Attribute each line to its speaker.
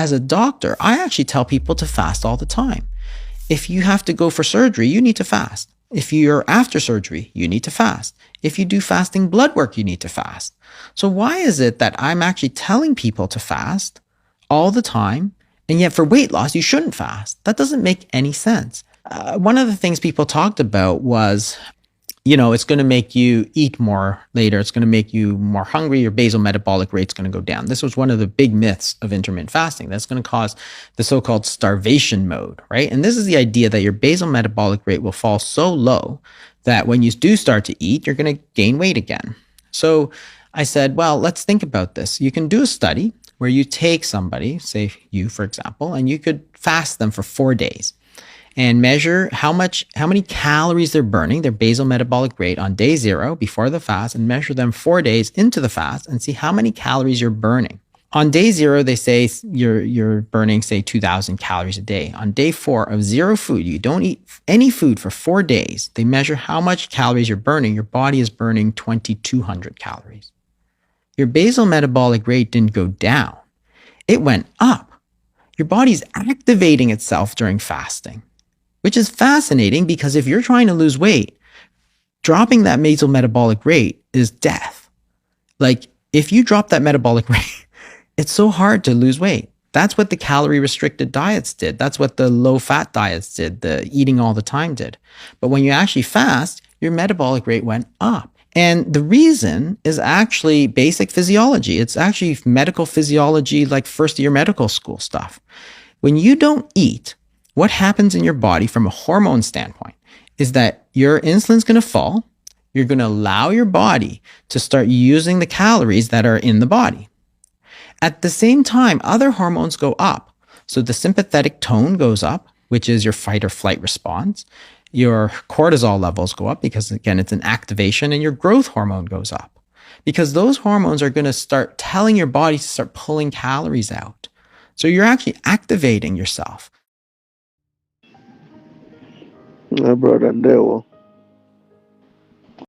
Speaker 1: as a doctor, I actually tell people to fast all the time. If you have to go for surgery, you need to fast. If you're after surgery, you need to fast. If you do fasting blood work, you need to fast. So why is it that I'm actually telling people to fast all the time, and yet for weight loss, you shouldn't fast? That doesn't make any sense. One of the things people talked about was, it's going to make you eat more later. It's going to make you more hungry. Your basal metabolic rate's going to go down. This was one of the big myths of intermittent fasting. That's going to cause the so-called starvation mode, right? And this is the idea that your basal metabolic rate will fall so low that when you do start to eat, you're going to gain weight again. So I said, well, let's think about this. You can do a study where you take somebody, say you, for example, and you could fast them for 4 days and measure how many calories they're burning, their basal metabolic rate on day 0 before the fast, and measure them 4 days into the fast and see how many calories you're burning. On day 0, they say you're burning, say, 2,000 calories a day. On day 4 of 0 food, you don't eat any food for 4 days. They measure how much calories you're burning. Your body is burning 2,200 calories. Your basal metabolic rate didn't go down. It went up. Your body's activating itself during fasting, which is fascinating because if you're trying to lose weight, dropping that basal metabolic rate is death. Like, if you drop that metabolic rate, it's so hard to lose weight. That's what the calorie-restricted diets did. That's what the low-fat diets did, the eating all the time did. But when you actually fast, your metabolic rate went up. And the reason is actually basic physiology. It's actually medical physiology, like first-year medical school stuff. When you don't eat, what happens in your body from a hormone standpoint is that your insulin's going to fall. You're going to allow your body to start using the calories that are in the body. At the same time, other hormones go up. So the sympathetic tone goes up, which is your fight or flight response. Your cortisol levels go up because, again, it's an activation, and your growth hormone goes up because those hormones are going to start telling your body to start pulling calories out. So you're actually activating yourself.
Speaker 2: Brother Ndewo.